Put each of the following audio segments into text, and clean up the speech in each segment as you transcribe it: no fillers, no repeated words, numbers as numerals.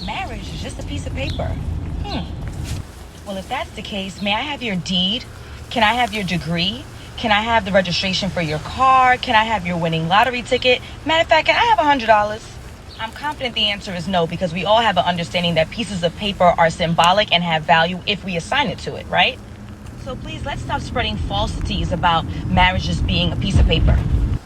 Marriage is just a piece of paper. Well, if that's the case, may I have your deed? Can I have your degree? Can I have the registration for your car? Can I have your winning lottery ticket? Matter of fact, can I have $100? I'm confident the answer is no, because we all have an understanding that pieces of paper are symbolic and have value if we assign it to it, right? So please, let's stop spreading falsities about marriage just being a piece of paper.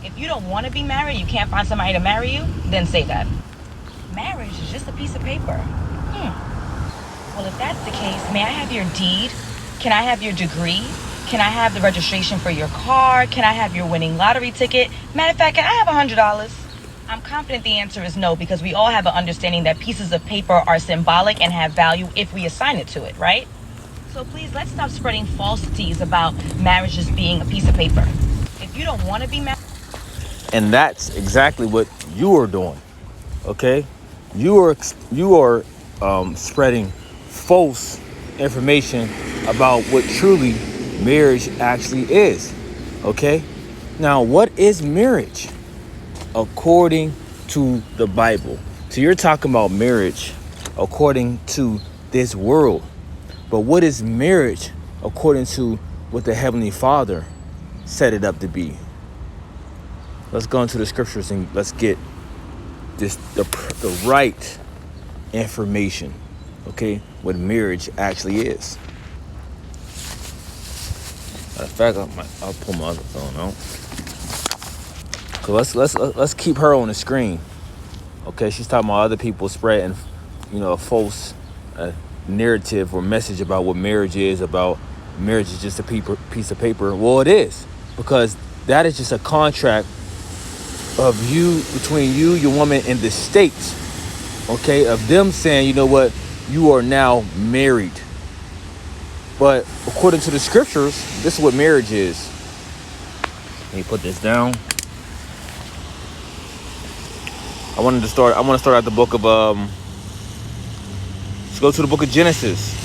If you don't want to be married, you can't find somebody to marry you, then say that. Marriage is just a piece of paper. Well, if that's the case, may I have your deed? Can I have your degree? Can I have the registration for your car? Can I have your winning lottery ticket? Matter of fact, can I have $100? I'm confident the answer is no, because we all have an understanding that pieces of paper are symbolic and have value if we assign it to it, right? So please, let's stop spreading falsities about marriage just being a piece of paper. If you don't want to be married... And that's exactly what you are doing, okay? You are spreading false information about what truly marriage actually is, okay? Now, what is marriage according to the Bible? So you're talking about marriage according to this world, but what is marriage according to what the Heavenly Father set it up to be? Let's go into the scriptures and let's get the right information, okay, what marriage actually is. Matter of fact, I'll pull my other phone out. So let's keep her on the screen. Okay, she's talking about other people spreading, a false narrative or message about what marriage is. About marriage is just a piece of paper. Well, it is, because that is just a contract of you, between you, your woman, and the states. Okay, of them saying, you know what, you are now married. But according to the scriptures, this is what marriage is. Let me put this down. I want to start at the book of let's go to the book of Genesis.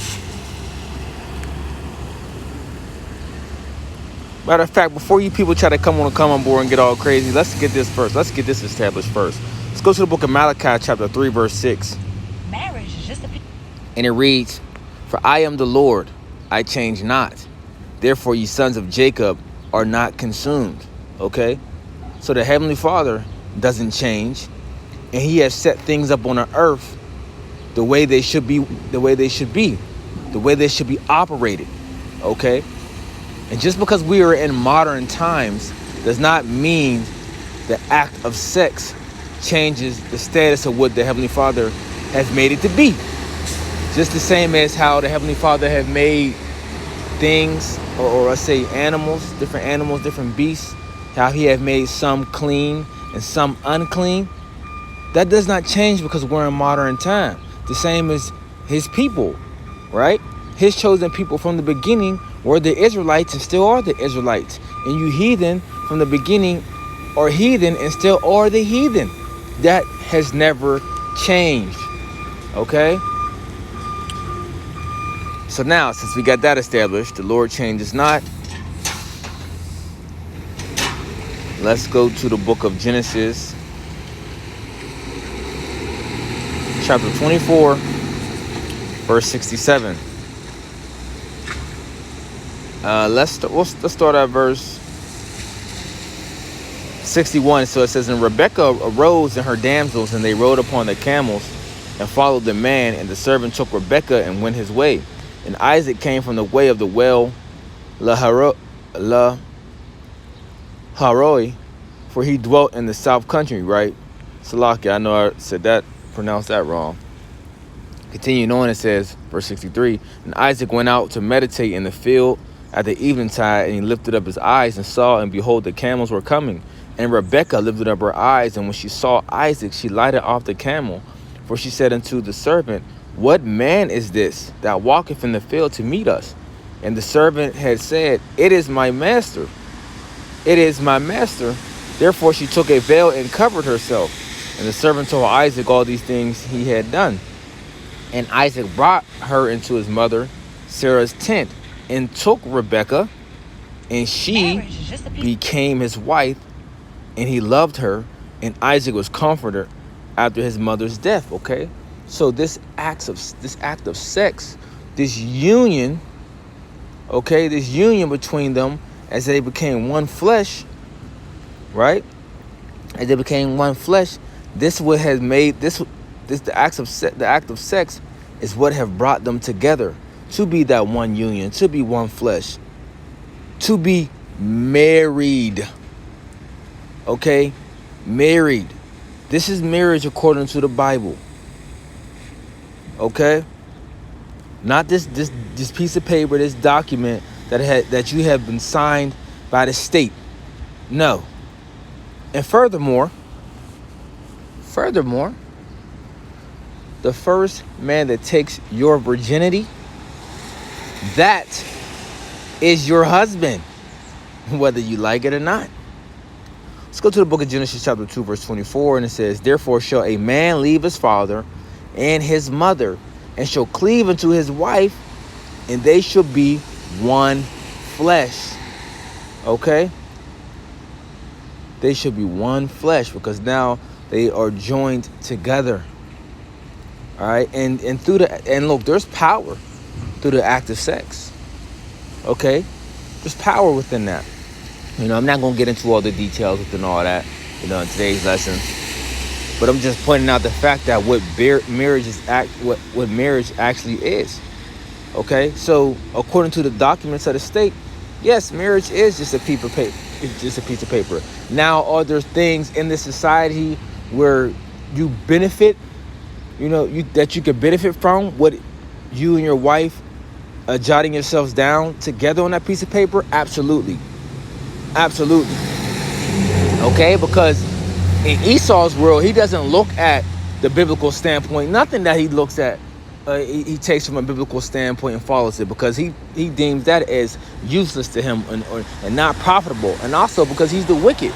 Matter of fact, before you people try to come on board and get all crazy, let's get this first. Let's get this established first. Let's go to the book of Malachi, chapter 3, verse 6. Marriage is just a... And it reads, "For I am the Lord, I change not. Therefore, ye sons of Jacob are not consumed." Okay? So the Heavenly Father doesn't change, and He has set things up on the earth the way they should be, the way they should be operated. Okay? And just because we are in modern times does not mean the act of sex changes the status of what the Heavenly Father has made it to be. Just the same as how the Heavenly Father have made things, or let's say animals, different beasts, how He have made some clean and some unclean. That does not change because we're in modern time. The same as His people, right? His chosen people from the beginning were the Israelites and still are the Israelites. And you heathen from the beginning are heathen and still are the heathen. That has never changed. Okay? So now, since we got that established, the Lord changes not. Let's go to the book of Genesis, chapter 24, verse 67. Let's start at verse 61. So it says, "And Rebekah arose and her damsels, and they rode upon the camels and followed the man. And the servant took Rebekah and went his way. And Isaac came from the way of the well Laharoi, for he dwelt in the south country," right? Salakia, I know I said that, pronounced that wrong. Continuing on, it says, verse 63, "And Isaac went out to meditate in the field at the eventide, and he lifted up his eyes and saw, and behold, the camels were coming. And Rebekah lifted up her eyes, and when she saw Isaac, she lighted off the camel. For she said unto the servant, What man is this that walketh in the field to meet us? And the servant had said, It is my master. It is my master. Therefore she took a veil and covered herself. And the servant told Isaac all these things he had done. And Isaac brought her into his mother Sarah's tent, and took Rebekah, and she became his wife, and he loved her. And Isaac was comforted after his mother's death. Okay, So this act of sex, this union, okay, this union between them as they became one flesh, right? As they became one flesh, this would have made the act of sex is what have brought them together to be that one union, to be one flesh, to be married. Okay, married. This is marriage according to the Bible. Okay, not this piece of paper, this document that you have been signed by the state. No. And furthermore, the first man that takes your virginity, that is your husband, whether you like it or not. Let's go to the book of Genesis chapter 2, verse 24, and it says, therefore shall a man leave his father and his mother, and shall cleave unto his wife, and they shall be one flesh. Okay? They should be one flesh, because now they are joined together. All right, and look, there's power through the act of sex. Okay, there's power within that. You know, I'm not gonna get into all the details within all that, you know, in today's lesson. But I'm just pointing out the fact that what marriage actually is. Okay, so according to the documents of the state, yes, marriage is just a piece of paper. It's just a piece of paper. Now, are there things in this society where you benefit, you know, that you can benefit from what you and your wife jotting yourselves down together on that piece of paper? Absolutely. Absolutely. Okay, because in Esau's world, he doesn't look at the biblical standpoint. Nothing that he looks at, he takes from a biblical standpoint and follows it, because he deems that as useless to him and not profitable. And also because he's the wicked.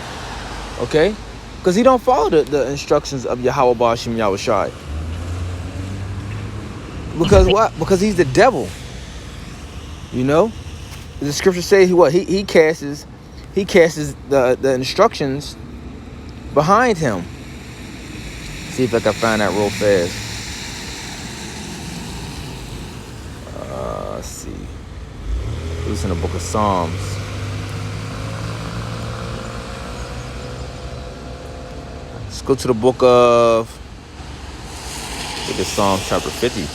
Okay? Because he don't follow the instructions of Yahweh Ba'ashem Yahushai. Because what? Because he's the devil. You know? The scripture says he casts the instructions behind him. See if I can find that real fast. Let's see. It's in the book of Psalms. Let's go to the book of, I think it's Psalms chapter 50.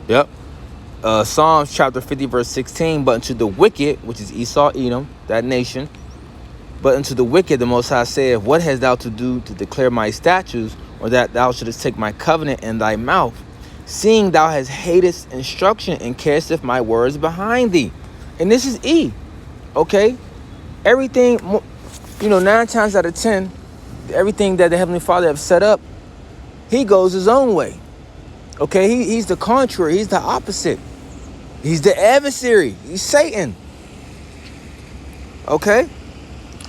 Yep. Psalms chapter 50, verse 16. But unto the wicked, which is Esau, Edom, that nation, but unto the wicked the Most High saith, what hast thou to do to declare my statutes, or that thou shouldest take my covenant in thy mouth, seeing thou hast hatest instruction and casteth my words behind thee? And this is E. Okay? Everything, 9 times out of 10, everything that the Heavenly Father have set up, he goes his own way. Okay? He's the contrary. He's the opposite. He's the adversary. He's Satan. Okay?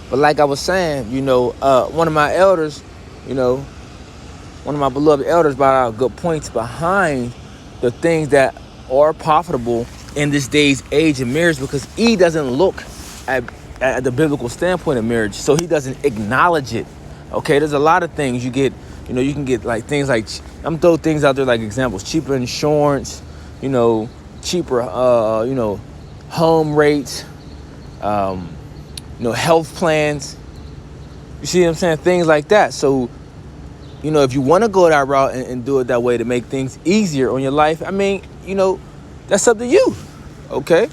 But like I was saying, one of my elders, one of my beloved elders brought out good points behind the things that are profitable in this day's age of marriage, because he doesn't look at the biblical standpoint of marriage, so he doesn't acknowledge it. Okay, there's a lot of things you get. You can get like things like, I'm throwing things out there like examples: cheaper insurance, cheaper, home rates, health plans. You see what I'm saying? Things like that. So, if you want to go that route and do it that way to make things easier on your life, that's up to you. Okay?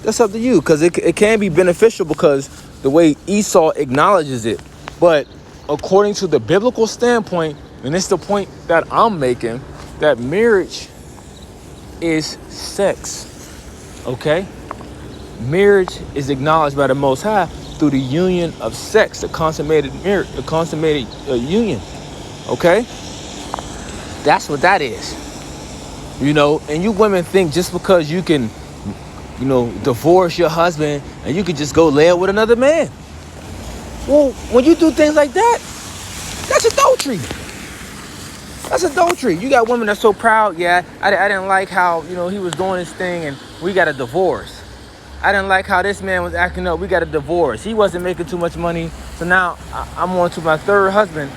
That's up to you, because it can be beneficial because the way Esau acknowledges it. But according to the biblical standpoint, and it's the point that I'm making, that marriage is sex. Okay? Marriage is acknowledged by the Most High through the union of sex, the consummated marriage, the consummated union. Okay? That's what that is. And you women think just because you can, divorce your husband and you can just go lay it with another man. Well, when you do things like that, that's adultery. That's adultery. You got women that's so proud. Yeah, I didn't like how, he was doing his thing and we got a divorce. I didn't like how this man was acting up. We got a divorce. He wasn't making too much money. So now I'm on to my third husband,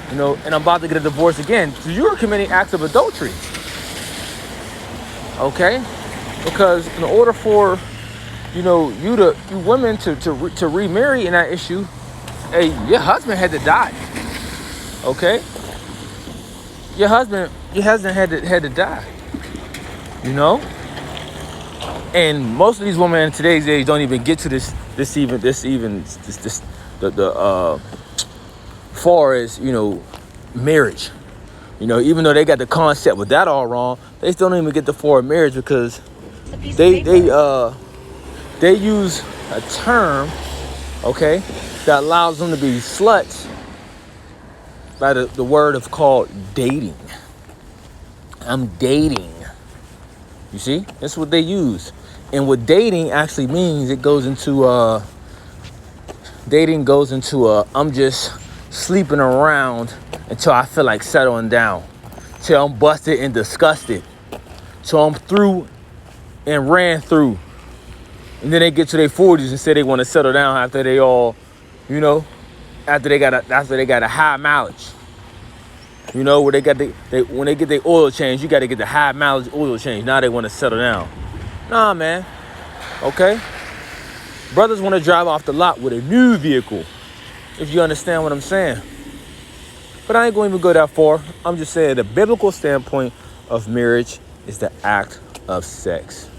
you know, and I'm about to get a divorce again. So you're committing acts of adultery. Okay? Because in order for, you know, you women to remarry in that issue, hey, your husband had to die. Okay? Your husband had to die. You know? And most of these women in today's age don't even get to this far as, you know, marriage. You know, even though they got the concept with that all wrong, they still don't even get the far marriage because they use a term, okay, that allows them to be sluts by the word of called dating. I'm dating. You see? That's what they use. And what dating actually means, it goes into I'm just sleeping around until I feel like settling down, till I'm busted and disgusted, till I'm through and ran through. And then they get to their 40s and say they want to settle down after they all, you know, after they got a high mileage. You know, where when they get their oil change, you got to get the high mileage oil change. Now they want to settle down. Nah, man. Okay? Brothers want to drive off the lot with a new vehicle, if you understand what I'm saying. But I ain't going to even go that far. I'm just saying the biblical standpoint of marriage is the act of sex.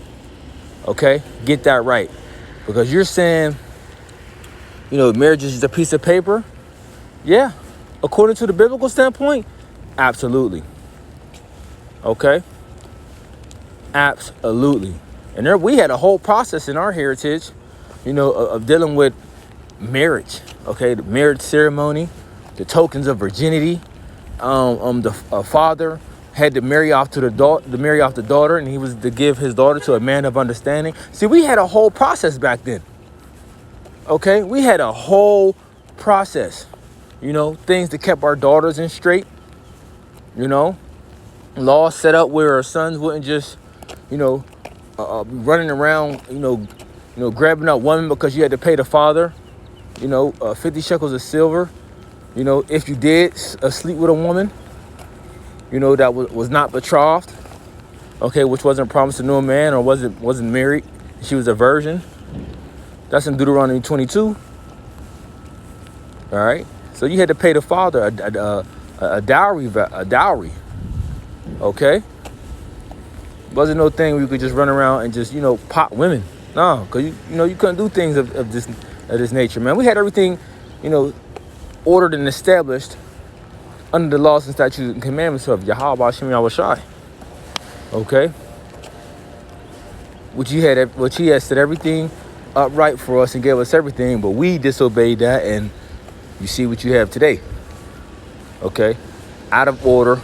Okay? Get that right. Because you're saying, you know, marriage is just a piece of paper. Yeah. According to the biblical standpoint, absolutely. Okay? Absolutely. And there, we had a whole process in our heritage, you know, of dealing with marriage. Okay? The marriage ceremony, the tokens of virginity. The father had to marry off the daughter, and he was to give his daughter to a man of understanding. See, we had a whole process back then. Okay? We had a whole process. You know, things that kept our daughters in straight. You know, laws set up where our sons wouldn't just, you know, running around, you know, grabbing up women because you had to pay the father, you know, 50 shekels of silver. You know, if you did sleep with a woman, you know, that was not betrothed, okay, which wasn't promised to no man or wasn't married, she was a virgin. That's in Deuteronomy 22. All right. So you had to pay the father a dowry. Okay. Wasn't no thing where you could just run around and just, you know, pop women. No, because you couldn't do things of this nature, man. We had everything, you know, ordered and established under the laws and statutes and commandments of Yahweh Hashem Yahushai. Okay. Which he had set everything upright for us and gave us everything, but we disobeyed that, and you see what you have today. Okay. Out of order,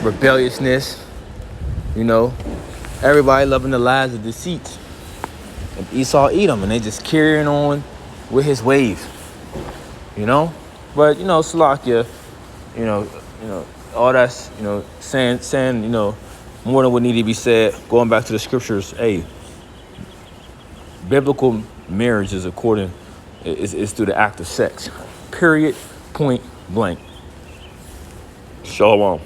rebelliousness, you know, everybody loving the lies of deceit. And Esau Edom, and they just carrying on with his wave. You know? But, you know, Salakia, you know, all that's, you know, saying, you know, more than what needed to be said, going back to the scriptures, hey, biblical marriage is through the act of sex. Period. Point blank. Shalom.